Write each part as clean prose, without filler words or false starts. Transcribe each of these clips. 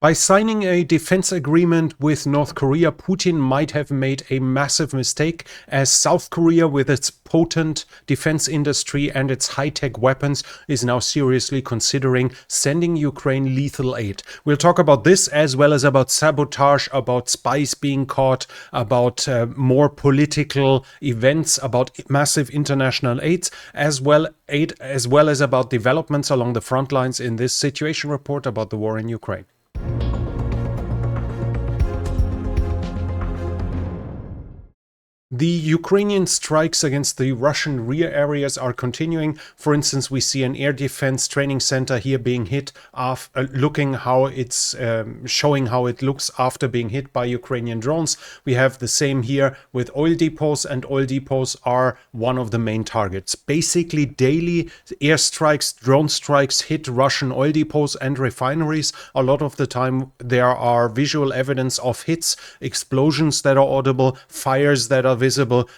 By signing a defense agreement with North Korea, Putin might have made a massive mistake, as South Korea, with its potent defense industry and its high-tech weapons, is now seriously considering sending Ukraine lethal aid. We'll talk about this, as well as about sabotage, about spies being caught, about more political events, about massive international aids, as well as about developments along the front lines in this situation report about the war in Ukraine. The Ukrainian strikes against the Russian rear areas are continuing. For instance, we see an air defense training center here being hit, showing how it looks after being hit by Ukrainian drones. We have the same here with oil depots, and oil depots are one of the main targets. Basically, daily airstrikes, drone strikes hit Russian oil depots and refineries. A lot of the time, there are visual evidence of hits, explosions that are audible, fires that are visible.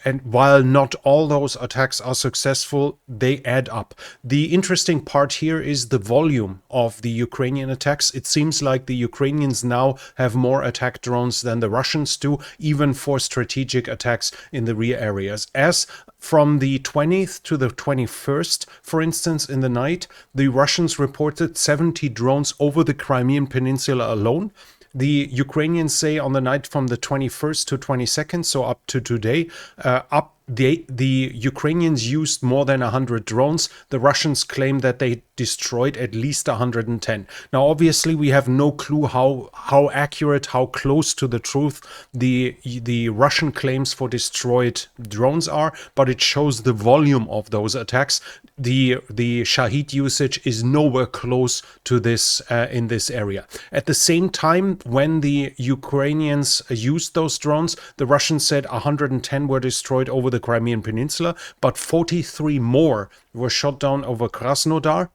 And while not all those attacks are successful, they add up. The interesting part here is the volume of the Ukrainian attacks. It seems like the Ukrainians now have more attack drones than the Russians do, even for strategic attacks in the rear areas. As from the 20th to the 21st, for instance, in the night, the Russians reported 70 drones over the Crimean Peninsula alone. The Ukrainians say on the night from the 21st to 22nd, so up to today, the Ukrainians used more than 100 drones. The Russians claim that they destroyed at least 110. Now, obviously, we have no clue how accurate, how close to the truth the Russian claims for destroyed drones are, but it shows the volume of those attacks. The Shahid usage is nowhere close to this in this area. At the same time, when the Ukrainians used those drones, the Russians said 110 were destroyed over the Crimean Peninsula, but 43 more were shot down over Krasnodar.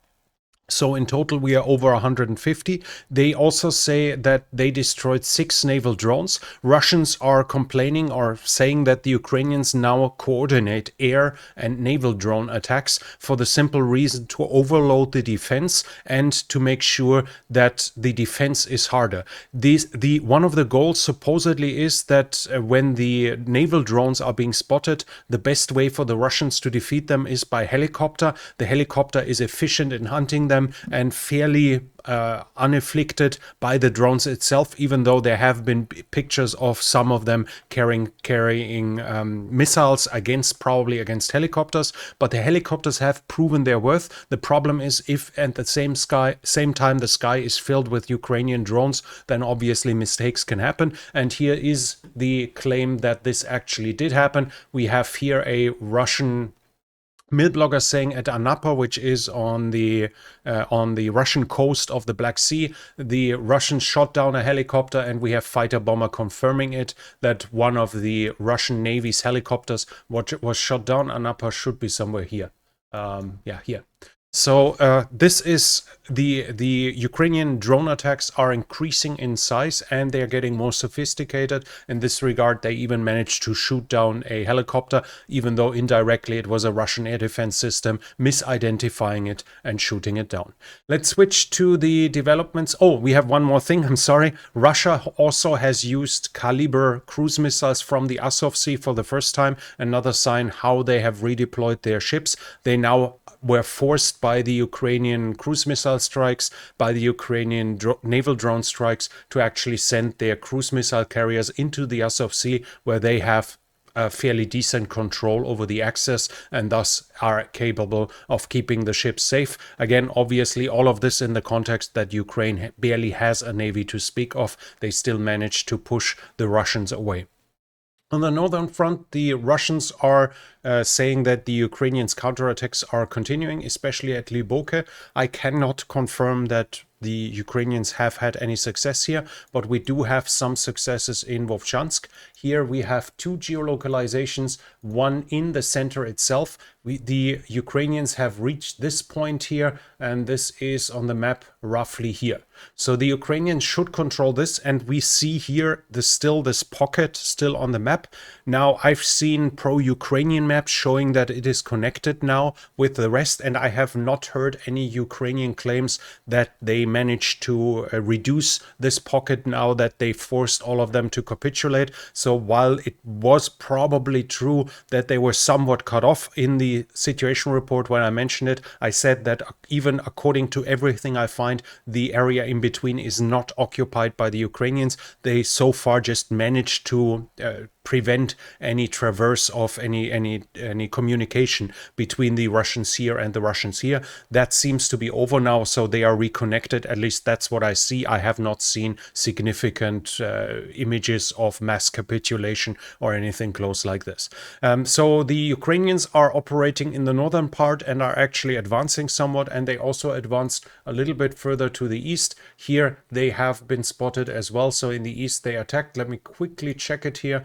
So in total, we are over 150. They also say that they destroyed 6 naval drones. Russians are complaining or saying that the Ukrainians now coordinate air and naval drone attacks for the simple reason to overload the defense and to make sure that the defense is harder. One of the goals supposedly is that when the naval drones are being spotted, the best way for the Russians to defeat them is by helicopter. The helicopter is efficient in hunting them and fairly unafflicted by the drones itself, even though there have been pictures of some of them carrying missiles probably against helicopters. But the helicopters have proven their worth. The problem is, if at the same time the sky is filled with Ukrainian drones, then obviously mistakes can happen. And here is the claim that this actually did happen. We have here a Russian blogger saying at Anapa, which is on the Russian coast of the Black Sea, the Russians shot down a helicopter, and we have fighter bomber confirming it, that one of the Russian Navy's helicopters was shot down. Anapa should be somewhere here. Here. So this is the Ukrainian drone attacks are increasing in size, and they are getting more sophisticated. In this regard, they even managed to shoot down a helicopter, even though indirectly it was a Russian air defense system, misidentifying it and shooting it down. Let's switch to the developments. Oh, we have one more thing. I'm sorry. Russia also has used Caliber cruise missiles from the Azov Sea for the first time. Another sign how they have redeployed their ships. They now were forced by the Ukrainian cruise missile strikes, by the Ukrainian naval drone strikes, to actually send their cruise missile carriers into the Azov Sea, where they have a fairly decent control over the access and thus are capable of keeping the ships safe. Again, obviously, all of this in the context that Ukraine barely has a navy to speak of. They still manage to push the Russians away. On the northern front, the Russians are saying that the Ukrainians' counterattacks are continuing, especially at Lyboke. I cannot confirm that the Ukrainians have had any success here, but we do have some successes in Vovchansk. Here we have 2 geolocalizations, one in the center itself. The Ukrainians have reached this point here, and this is on the map roughly here. So the Ukrainians should control this, and we see here this pocket still on the map. Now, I've seen pro-Ukrainian maps showing that it is connected now with the rest, and I have not heard any Ukrainian claims that they managed to reduce this pocket now that they forced all of them to capitulate. So while it was probably true that they were somewhat cut off in the situation report when I mentioned it, I said that even according to everything I find, the area in between is not occupied by the Ukrainians. They so far just managed to prevent any traverse of any communication between the Russians here and the Russians here. That seems to be over now, so they are reconnected. At least that's what I see. I have not seen significant images of mass capitulation or anything close like this. So the Ukrainians are operating in the northern part and are actually advancing somewhat, and they also advanced a little bit further to the east. Here they have been spotted as well, so in the east they attacked. Let me quickly check it here.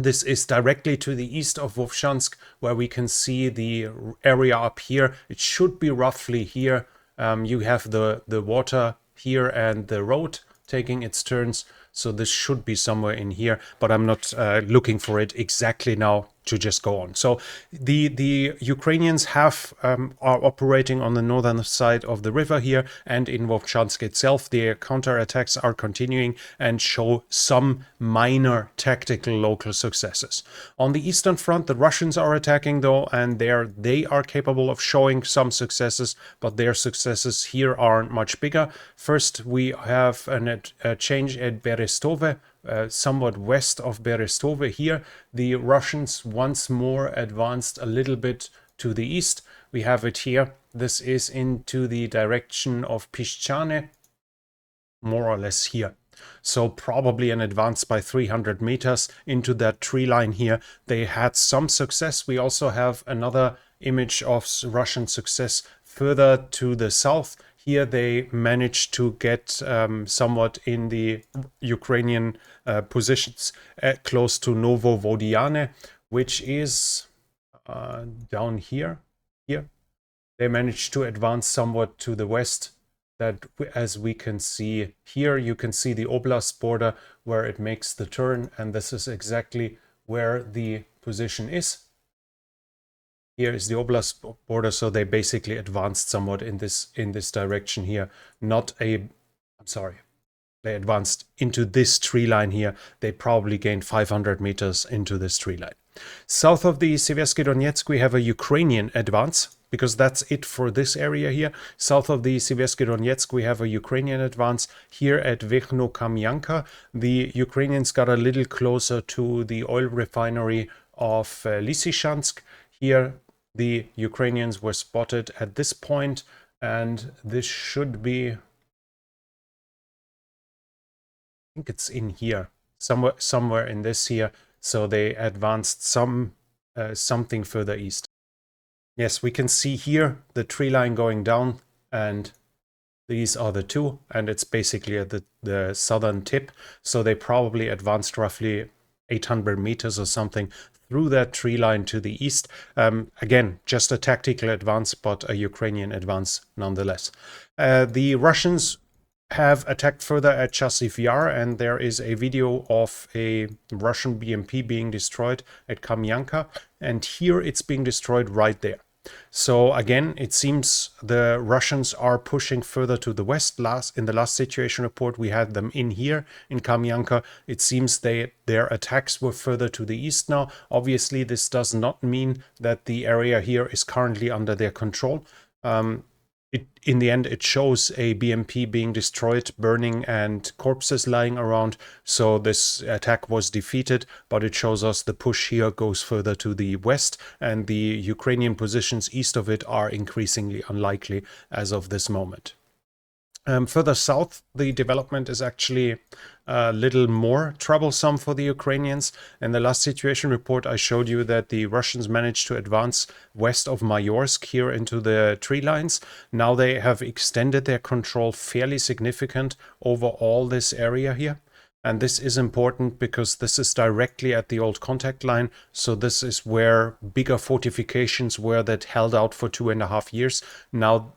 This is directly to the east of Vovchansk, where we can see the area up here. It should be roughly here. You have the water here and the road taking its turns. So this should be somewhere in here, but I'm not looking for it exactly now to just go on. So the Ukrainians are operating on the northern side of the river here, and in Vovchansk itself, their counterattacks are continuing and show some minor tactical local successes. On the eastern front, the Russians are attacking though, and they are capable of showing some successes, but their successes here aren't much bigger. First, we have a change at Berestove, somewhat west of Berestove here. The Russians once more advanced a little bit to the east. We have it here. This is into the direction of Piszczane, more or less here. So probably an advance by 300 meters into that tree line here. They had some success. We also have another image of Russian success further to the south. Here they managed to get somewhat in the Ukrainian positions close to Novovodiyane, which is down here. They managed to advance somewhat to the west. That, as we can see here, you can see the oblast border where it makes the turn, and this is exactly where the position is. Here is the oblast border, so they basically advanced somewhat in this direction here. They advanced into this tree line here. They probably gained 500 meters into this tree line. South of the Seversky Donetsk, we have a Ukrainian advance, because that's it for this area here. South of the Seversky Donetsk, we have a Ukrainian advance. Here at Verkhnokamianka, the Ukrainians got a little closer to the oil refinery of Lysychansk. Here, the Ukrainians were spotted at this point, and this should be, I think it's in here, somewhere in this here. So they advanced something further east. Yes, we can see here the tree line going down, and these are the two, and it's basically at the southern tip. So they probably advanced roughly 800 meters or something through that tree line to the east. Again, just a tactical advance, but a Ukrainian advance nonetheless. The Russians have attacked further at Chasiv Yar, and there is a video of a Russian BMP being destroyed at Kamyanka, and here it's being destroyed right there. So again, it seems the Russians are pushing further to the west. In the last situation report, we had them in here in Kamyanka. It seems their attacks were further to the east now. Obviously, this does not mean that the area here is currently under their control. In the end, it shows a BMP being destroyed, burning, and corpses lying around. So this attack was defeated, but it shows us the push here goes further to the west, and the Ukrainian positions east of it are increasingly unlikely as of this moment. Further south, the development is actually a little more troublesome for the Ukrainians. In the last situation report, I showed you that the Russians managed to advance west of Mayorsk here into the tree lines. Now they have extended their control fairly significant over all this area here. And this is important because this is directly at the old contact line. So this is where bigger fortifications were that held out for 2.5 years. Now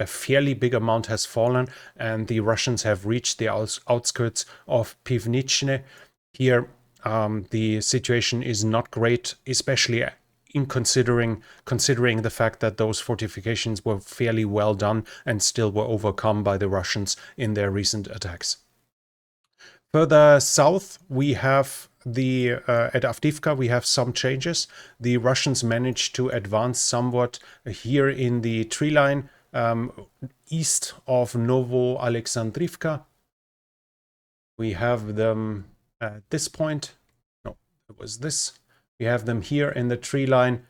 a fairly big amount has fallen, and the Russians have reached the outskirts of Pivnichne. Here, the situation is not great, especially in considering the fact that those fortifications were fairly well done and still were overcome by the Russians in their recent attacks. Further south, we have at Avdiivka, we have some changes. The Russians managed to advance somewhat here in the tree line east of Novo Alexandrivka. We have them at this point. No, it was this. We have them here in the tree line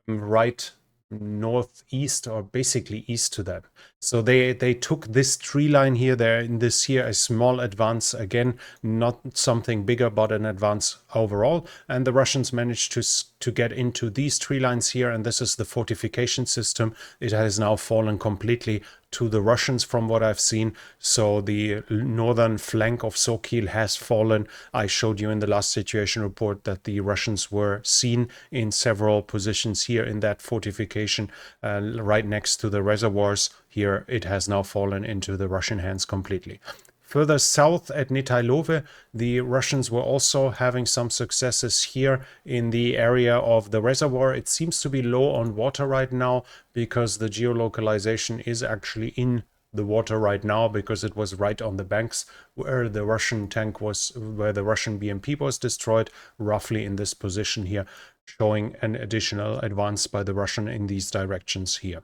right northeast, or basically east to them. So they took this tree line here. They're in this here a small advance, again, not something bigger, but an advance overall. And the Russians managed to get into these tree lines here, and this is the fortification system. It has now fallen completely to the Russians from what I've seen. So the northern flank of Sokil has fallen. I showed you in the last situation report that the Russians were seen in several positions here in that fortification right next to the reservoirs. Here it has now fallen into the Russian hands completely. Further south at Nitailove, the Russians were also having some successes here in the area of the reservoir. It seems to be low on water right now because the geolocalization is actually in the water right now, because it was right on the banks where the Russian tank was, where the Russian BMP was destroyed, roughly in this position here, showing an additional advance by the Russian in these directions here.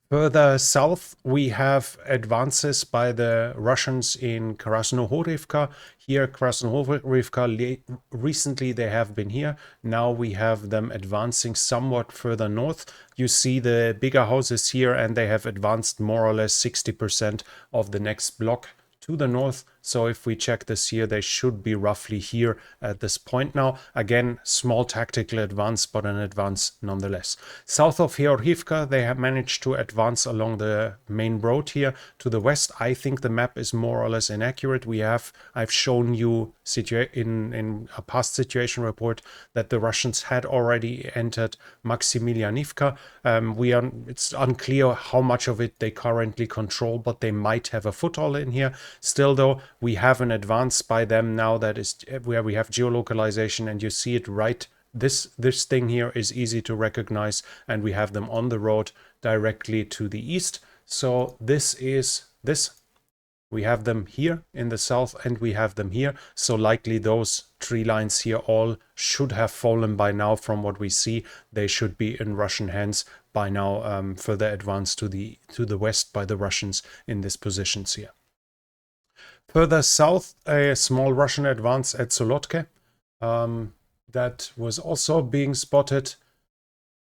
Further south, we have advances by the Russians in Krasnohorivka. Here, Krasnohorivka, recently they have been here. Now we have them advancing somewhat further north. You see the bigger houses here, and they have advanced more or less 60% of the next block to the north. So if we check this here, they should be roughly here at this point now. Again, small tactical advance, but an advance nonetheless. South of Georgivka, they have managed to advance along the main road here to the west. I think the map is more or less inaccurate. I've shown you in a past situation report that the Russians had already entered Maximilianivka. It's unclear how much of it they currently control, but they might have a foothold in here. Still though, we have an advance by them now that is where we have geolocalization, and you see it right. This thing here is easy to recognize, and we have them on the road directly to the east. So this is this. We have them here in the south, and we have them here. So likely those tree lines here all should have fallen by now. From what we see, they should be in Russian hands by now. Further advance to the west by the Russians in these positions here. Further south, a small Russian advance at Solotke that was also being spotted.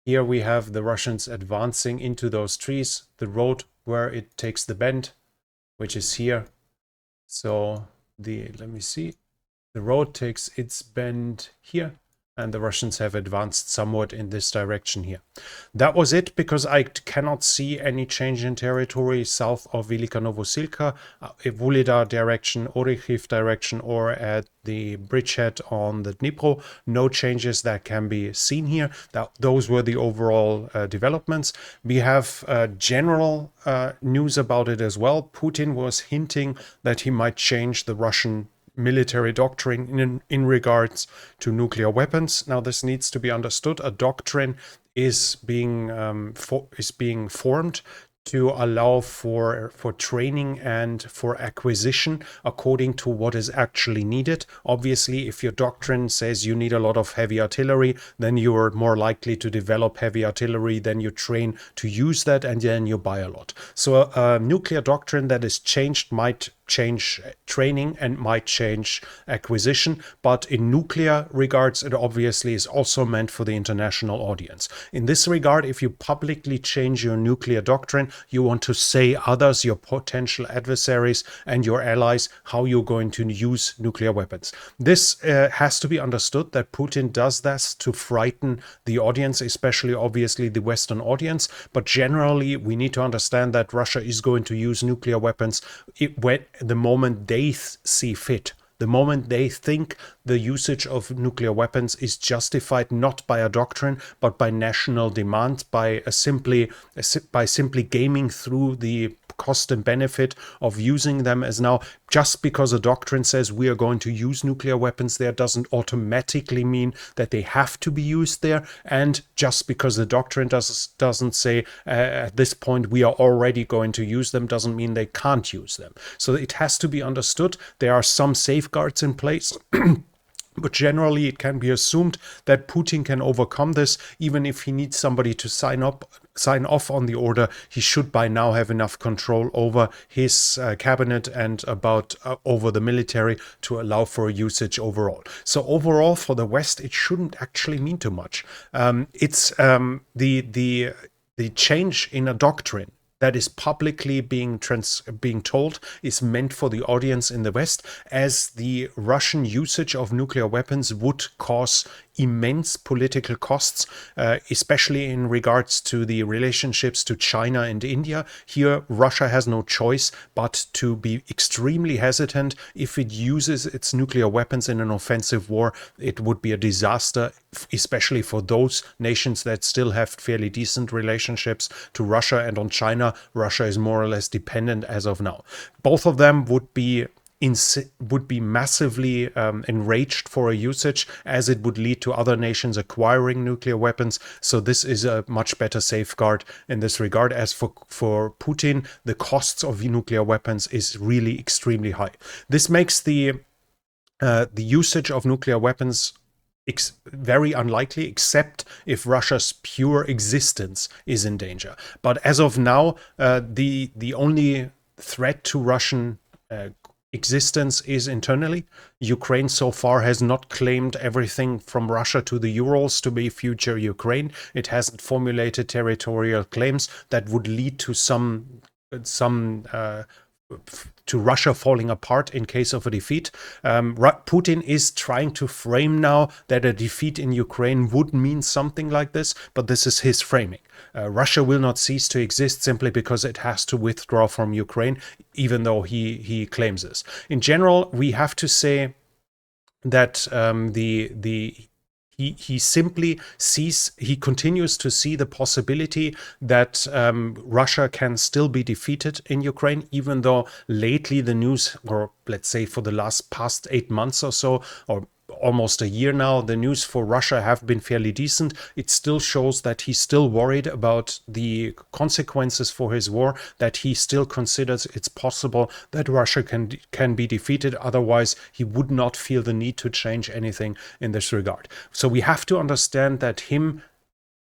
Here we have the Russians advancing into those trees, the road where it takes the bend, which is here. So let me see, the road takes its bend here, and the Russians have advanced somewhat in this direction here. That was it, because I cannot see any change in territory south of Velika Novosilka, Vulida direction, Orikhiv direction, or at the bridgehead on the Dnipro. No changes that can be seen here. Those were the overall developments. We have general news about it as well. Putin was hinting that he might change the Russian military doctrine in regards to nuclear weapons. Now, this needs to be understood. A doctrine is being formed to allow for training and for acquisition according to what is actually needed. Obviously, if your doctrine says you need a lot of heavy artillery, then you are more likely to develop heavy artillery, then you train to use that, and then you buy a lot. So a nuclear doctrine that is changed might change training and might change acquisition, but in nuclear regards, it obviously is also meant for the international audience. In this regard, if you publicly change your nuclear doctrine, you want to say others, your potential adversaries and your allies, how you're going to use nuclear weapons. This has to be understood that Putin does this to frighten the audience, especially obviously the Western audience, but generally we need to understand that Russia is going to use nuclear weapons the moment they see fit. The moment they think the usage of nuclear weapons is justified not by a doctrine, but by national demand, by simply gaming through the cost and benefit of using them as now. Just because a doctrine says we are going to use nuclear weapons there doesn't automatically mean that they have to be used there. And just because the doctrine doesn't say at this point we are already going to use them doesn't mean they can't use them. So it has to be understood. There are some safeguards in place. But generally, it can be assumed that Putin can overcome this. Even if he needs somebody to sign off on the order, he should by now have enough control over his cabinet and over the military to allow for a usage overall. So overall, for the West, it shouldn't actually mean too much. It's the change in a doctrine that is publicly being told is meant for the audience in the West, as the Russian usage of nuclear weapons would cause immense political costs, especially in regards to the relationships to China and India. Here, Russia has no choice but to be extremely hesitant. If it uses its nuclear weapons in an offensive war, it would be a disaster, especially for those nations that still have fairly decent relationships to Russia. And on China, Russia is more or less dependent as of now. Both of them would be massively enraged for a usage, as it would lead to other nations acquiring nuclear weapons. So this is a much better safeguard in this regard. As for Putin, the costs of nuclear weapons is really extremely high. This makes the usage of nuclear weapons very unlikely, except if Russia's pure existence is in danger. But as of now, the only threat to Russian existence is internally. Ukraine so far has not claimed everything from Russia to the Urals to be future Ukraine. It hasn't formulated territorial claims that would lead to to Russia falling apart in case of a defeat. Putin is trying to frame now that a defeat in Ukraine would mean something like this, but this is his framing. Russia will not cease to exist simply because it has to withdraw from Ukraine, even though he claims this. In general, we have to say that he simply continues to see the possibility that Russia can still be defeated in Ukraine, even though lately the news, or let's say for the past 8 months or so, or almost a year now, the news for Russia have been fairly decent. It still shows that he's still worried about the consequences for his war, that he still considers it's possible that Russia can be defeated. Otherwise, he would not feel the need to change anything in this regard. So we have to understand that him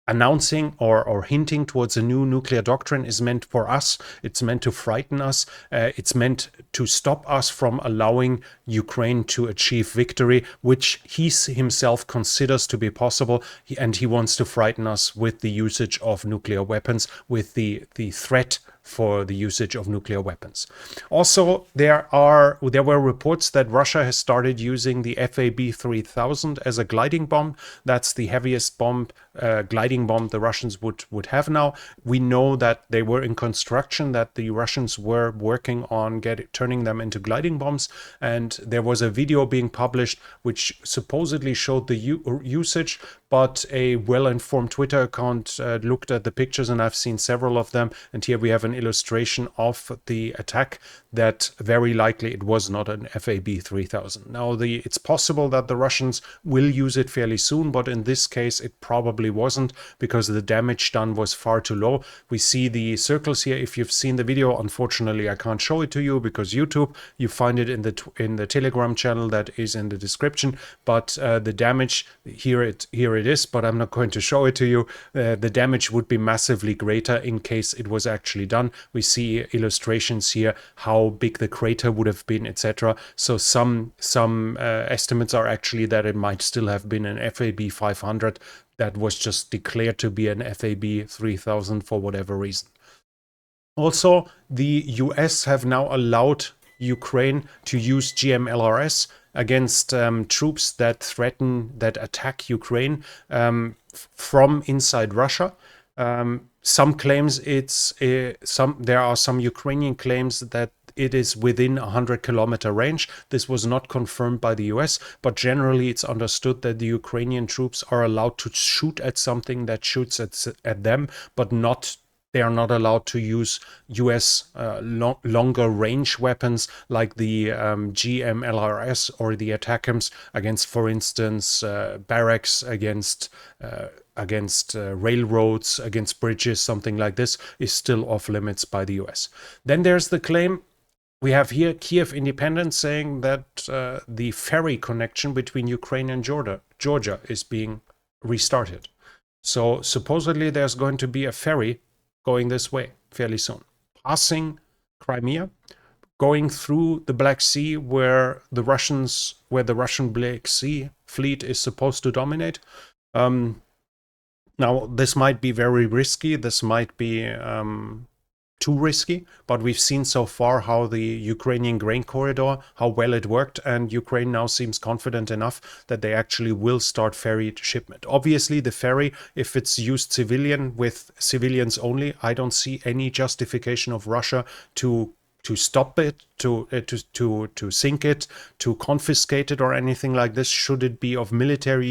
announcing or hinting towards a new nuclear doctrine is meant for us. It's meant to frighten us. It's meant to stop us from allowing Ukraine to achieve victory, which he himself considers to be possible. And he wants to frighten us with the usage of nuclear weapons, with the threat for the usage of nuclear weapons. Also, there were reports that Russia has started using the FAB-3000 as a gliding bomb. That's the heaviest gliding bomb the Russians would have now. We know that they were in construction, that the Russians were working on turning them into gliding bombs, and there was a video being published which supposedly showed the usage, but a well-informed Twitter account looked at the pictures, and I've seen several of them, and here we have an illustration of the attack that very likely it was not an FAB-3000. Now, it's possible that the Russians will use it fairly soon, but in this case it probably wasn't, because the damage done was far too low. We see the circles here. If you've seen the video, unfortunately I can't show it to you because YouTube. You find it in the Telegram channel that is in the description, but the damage here it is, but I'm not going to show it to you. The damage would be massively greater in case it was actually done. We see illustrations here how big the crater would have been, etc. So some estimates are actually that it might still have been an FAB 500 that was just declared to be an FAB 3000 for whatever reason. Also, the US have now allowed Ukraine to use GMLRS against troops that attack Ukraine from inside Russia. Some claims there are some Ukrainian claims that it is within a 100-kilometer range. This was not confirmed by the US, but generally it's understood that the Ukrainian troops are allowed to shoot at something that shoots at them, but not They are not allowed to use US longer range weapons like the GMLRS or the ATACMS against, for instance, barracks, against railroads, against bridges, something like this is still off limits by the US. Then there's the claim. We have here Kiev Independent saying that the ferry connection between Ukraine and Georgia is being restarted. So supposedly there's going to be a ferry going this way fairly soon, passing Crimea, going through the Black Sea where the Russian Black Sea fleet is supposed to dominate. Now, this might be very risky. This might be too risky, but we've seen so far how the Ukrainian grain corridor, how well it worked, and Ukraine now seems confident enough that they actually will start ferry shipment. Obviously, the ferry, if it's used with civilians only, I don't see any justification of Russia to stop it, to sink it, to confiscate it or anything like this. Should it be of military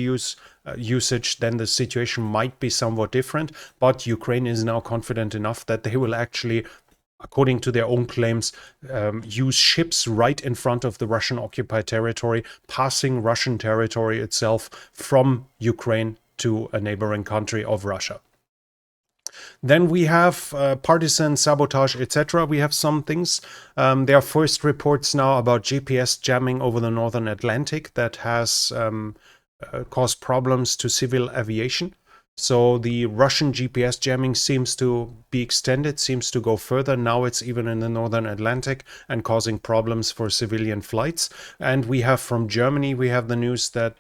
usage, then the situation might be somewhat different. But Ukraine is now confident enough that they will actually, according to their own claims, use ships right in front of the Russian occupied territory, passing Russian territory itself from Ukraine to a neighboring country of Russia. Then we have partisan sabotage, etc. We have some things. There are first reports now about GPS jamming over the northern Atlantic that has caused problems to civil aviation. So the Russian GPS jamming seems to be extended, seems to go further. Now it's even in the northern Atlantic and causing problems for civilian flights. And we have from Germany, we have the news that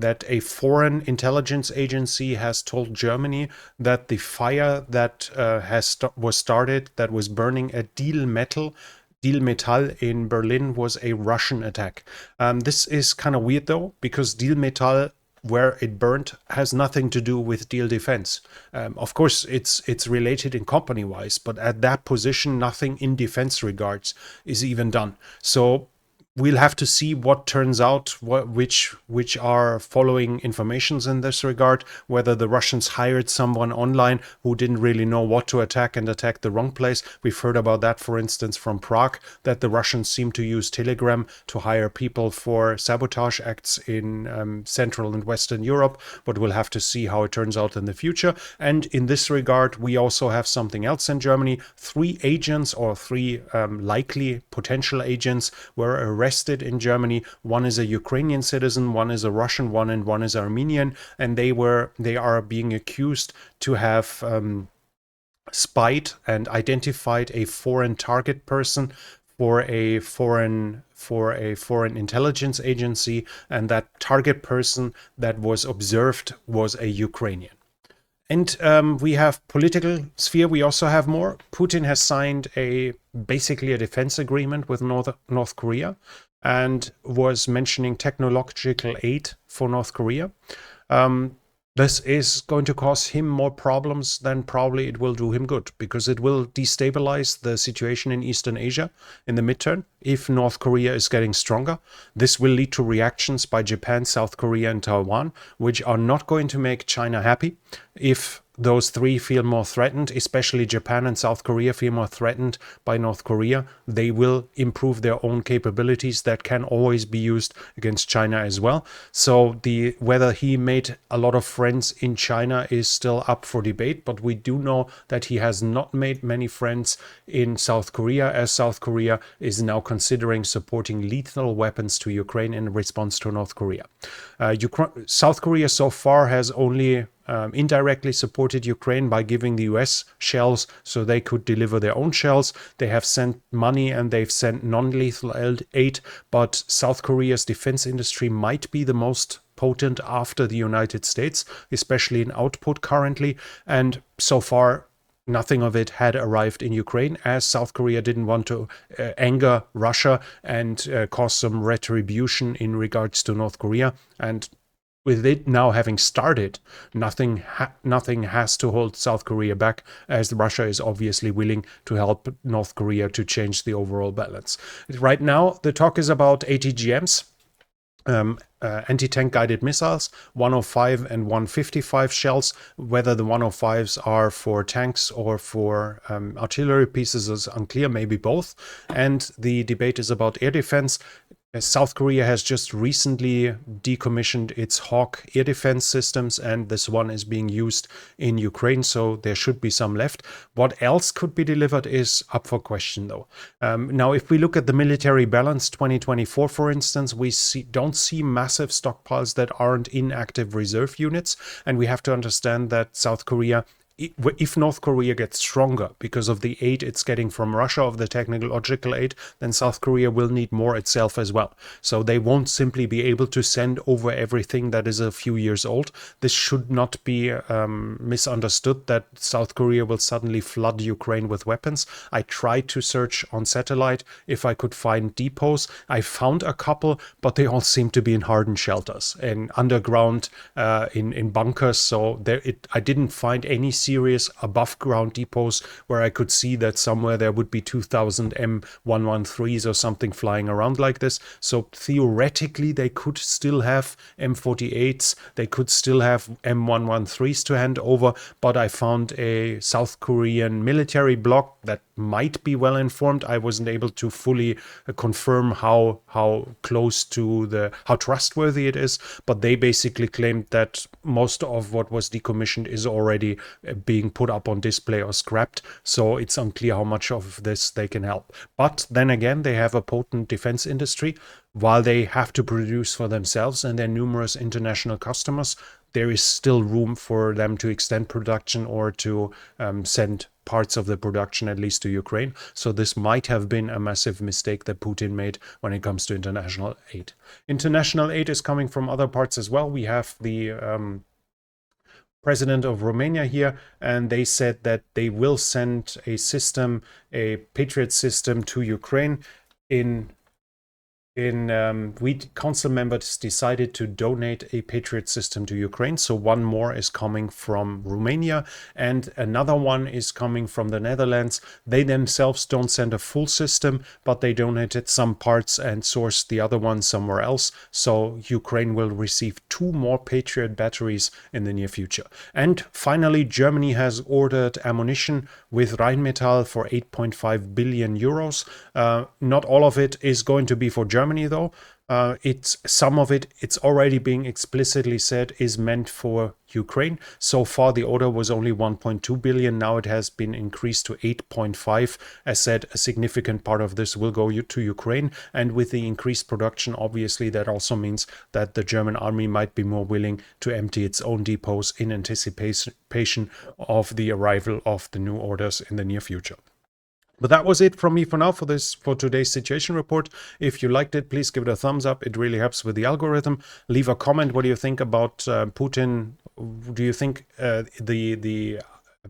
that a foreign intelligence agency has told Germany that the fire that was started, that was burning a Deal Metall in Berlin, was a Russian attack. This is kind of weird though, because Deal Metall, where it burned, has nothing to do with Deal Defense. Of course, it's related in company-wise, but at that position, nothing in defense regards is even done. So we'll have to see what turns out, which are following informations in this regard, whether the Russians hired someone online who didn't really know what to attack and attacked the wrong place. We've heard about that, for instance, from Prague, that the Russians seem to use Telegram to hire people for sabotage acts in Central and Western Europe, but we'll have to see how it turns out in the future. And in this regard, we also have something else in Germany. 3 agents, or 3 likely potential agents, were arrested in Germany. One is a Ukrainian citizen, one is a Russian one, and one is Armenian, and they are being accused to have spied and identified a foreign target person for a foreign intelligence agency, and that target person that was observed was a Ukrainian. And we have political sphere. We also have more. Putin has signed basically a defense agreement with North Korea, and was mentioning technological aid for North Korea. This is going to cause him more problems than probably it will do him good, because it will destabilize the situation in Eastern Asia in the midterm. If North Korea is getting stronger, this will lead to reactions by Japan, South Korea, and Taiwan, which are not going to make China happy. If those 3 feel more threatened, especially Japan and South Korea feel more threatened by North Korea, they will improve their own capabilities that can always be used against China as well. So whether he made a lot of friends in China is still up for debate, but we do know that he has not made many friends in South Korea, as South Korea is now considering supporting lethal weapons to Ukraine in response to North Korea. South Korea so far has only indirectly supported Ukraine by giving the US shells so they could deliver their own shells. They have sent money and they've sent non-lethal aid, but South Korea's defense industry might be the most potent after the United States, especially in output currently. And so far, nothing of it had arrived in Ukraine, as South Korea didn't want to anger Russia and cause some retribution in regards to North Korea. And with it now having started, nothing has to hold South Korea back, as Russia is obviously willing to help North Korea to change the overall balance. Right now, the talk is about ATGMs. anti-tank guided missiles, 105 and 155 shells. Whether the 105s are for tanks or for artillery pieces is unclear, maybe both. And the debate is about air defense. South Korea has just recently decommissioned its Hawk air defense systems, and this one is being used in Ukraine, so there should be some left. What else could be delivered is up for question, though. Now, if we look at the military balance 2024, for instance, we don't see massive stockpiles that aren't in active reserve units, and we have to understand that South Korea, if North Korea gets stronger because of the aid it's getting from Russia, of the technological aid, then South Korea will need more itself as well. So they won't simply be able to send over everything that is a few years old. This should not be misunderstood that South Korea will suddenly flood Ukraine with weapons. I tried to search on satellite if I could find depots. I found a couple, but they all seem to be in hardened shelters and underground in bunkers. So I didn't find any serious above ground depots where I could see that somewhere there would be 2000 M113s or something flying around like this. So theoretically they could still have M48s, they could still have M113s to hand over, but I found a South Korean military bloc that might be well informed. I wasn't able to fully confirm how close to how trustworthy it is, but they basically claimed that most of what was decommissioned is already being put up on display or scrapped, so it's unclear how much of this they can help. But then again, they have a potent defense industry. While they have to produce for themselves and their numerous international customers, there is still room for them to extend production or to send parts of the production at least to Ukraine. So this might have been a massive mistake that Putin made when it comes to international aid. International aid is coming from other parts as well. We have the president of Romania here, and they said that they will send a Patriot system to Ukraine. Council members decided to donate a Patriot system to Ukraine. So one more is coming from Romania and another one is coming from the Netherlands. They themselves don't send a full system, but they donated some parts and sourced the other one somewhere else. So Ukraine will receive 2 more Patriot batteries in the near future. And finally, Germany has ordered ammunition with Rheinmetall for 8.5 billion euros. Not all of it is going to be for Germany, though. Some of it's already being explicitly said is meant for Ukraine. So far the order was only 1.2 billion. Now it has been increased to 8.5. As said, a significant part of this will go to Ukraine, and with the increased production, obviously that also means that the German army might be more willing to empty its own depots in anticipation of the arrival of the new orders in the near future. But that was it from me for now for today's situation report. If you liked it, please give it a thumbs up. It really helps with the algorithm. Leave a comment. What do you think about Putin? Do you think the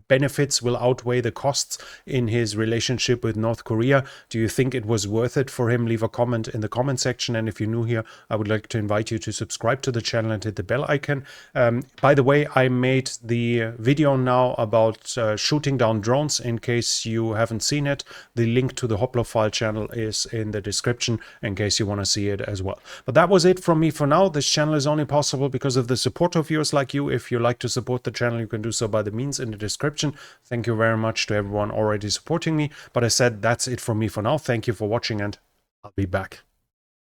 benefits will outweigh the costs in his relationship with North Korea? Do you think it was worth it for him? Leave a comment in the comment section. And if you're new here, I would like to invite you to subscribe to the channel and hit the bell icon. By the way, I made the video now about shooting down drones. In case you haven't seen it, the link to the Hoplophile channel is in the description in case you want to see it as well. But that was it from me for now. This channel is only possible because of the support of viewers like you. If you like to support the channel, you can do so by the means in the description. Thank you very much to everyone already supporting me. But I said that's it from me for now. Thank you for watching, and I'll be back.